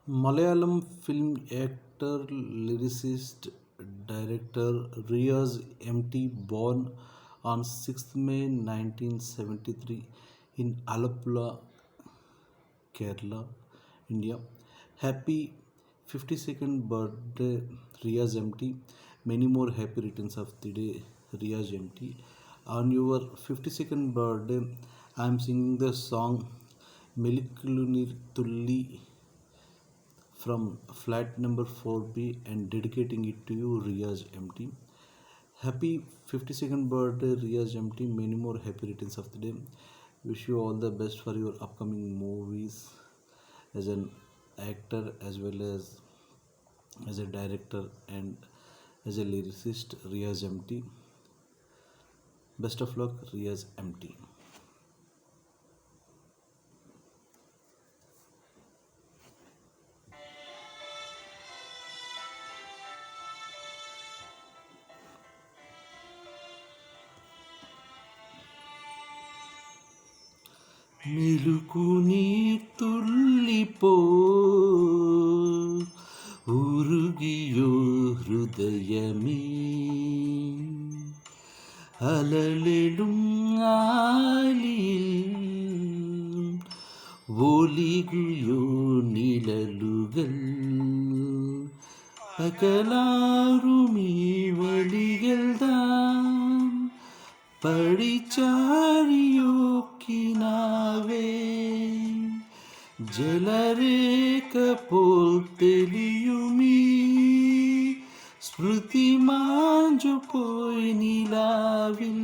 Malayalam film actor, lyricist, director Riaz MT, born on 6th May 1973 in Alappuzha, Kerala, India. Happy 52nd birthday, Riaz MT. Many more happy returns of the day, Riaz MT. On your 52nd birthday, I am singing the song Melikulunir Tulli from flat number 4B and dedicating it to you, Riaz MT. Happy 52nd birthday, Riaz MT. Many more happy returns of the day. Wish you all the best for your upcoming movies as an actor as well as a director and as a lyricist, Riaz MT. Best of luck, Riaz MT. മെഴുകുനീർ തുള്ളിപ്പോ ഉരുകിയോ ഹൃദയമേ അലളിടും ആലിൽ ഒലികുയോ നിഴലുകൾ അകലാറുമീ വഴികൾ താൻ പഠിച്ചാരിയോക്കിനാവേ ജലരേഖ പോൽ തെളിയുമീ സ്മൃതി മാഞ്ചു പോയി നിലാവിൽ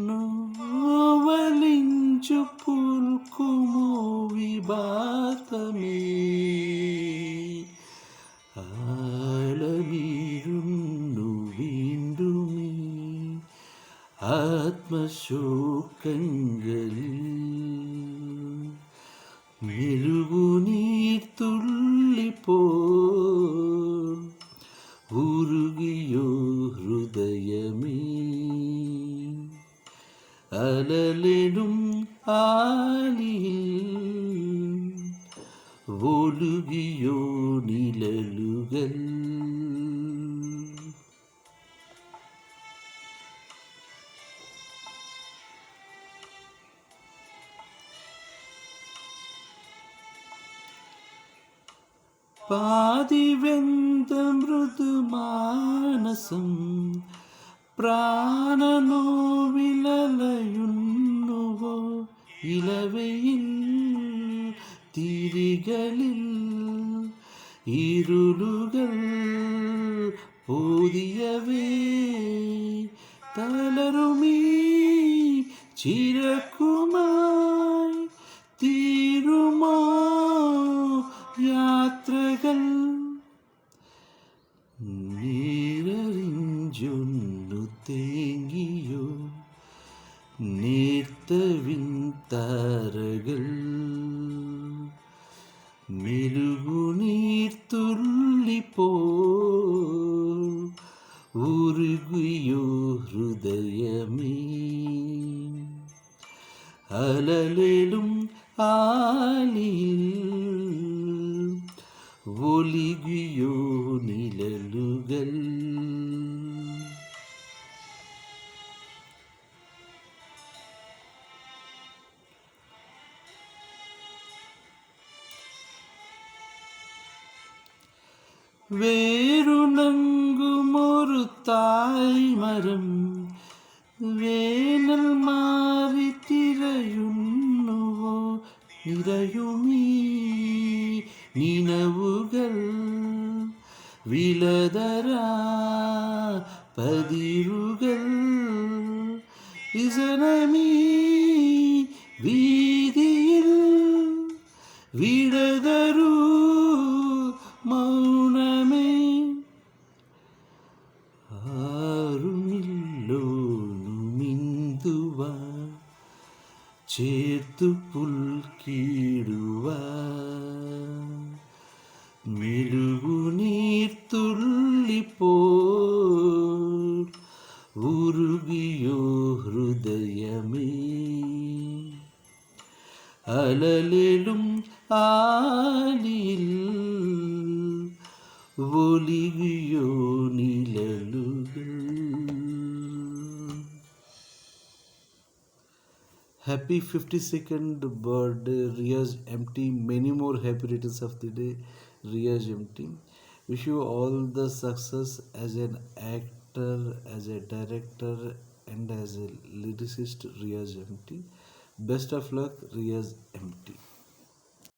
നോവലിഞ്ചു പുൽക്കുമോ വിഭാതമേ ആഴമീഴുന്നു വീണ്ടുമേ ആത്മശോകങ്ങളിൽ മെഴുകുനീർ തുള്ളിപ്പോ ഉരുകിയോ ഹൃദയമേ അലലിടും ആലിൽ ഒഴുകിയോ നിഴലുകൾ പാതിവെന്ത മൃദുമാനസം പ്രാണനോവിലലയുന്നുവോ ഇലവയിൽ തിരികളിൽ ഇരുളുകൾ പോതിയവേ തളരുമീ ചിരക്കുമായി തീരുമോ യാത്രകൾ നീരറിഞ്ചൊന്നു തേങ്ങിയോ നീർത്തവിൻ താരകൾ മെഴുകുനീർ തുള്ളിപ്പോ ഉരുകിയോ ഹൃദയമേ അലലിടും ആലിൽ ഒലികിയോ നിഴലുകൾ വേരുണങ്ങുമൊരു തായ്മരം വേനൽ മാറി തിരയുന്നുവോ നിറയുമീ നിനവുകൾ വിലതരാ പതിരുകൾ ഇസനമീ വീതിയിൽ വിടതരൂ മൗനമേ ആരുമില്ലോനുമിന്തുവാ ചേർത്തു പുൽക്കീടുവാ മെഴുകുനീർ തുള്ളിപ്പോ ഉരുകിയോ ഹൃദയമേ അലലിടും గాలిల్ ഒലികിയോ നിഴലുകൾ. Happy 52nd birthday, Riaz MT. Many more happy returns of the day, Riaz MT. Wish you all the success as an actor, as a director, and as a lyricist, Riaz MT. Best of luck, Riaz MT.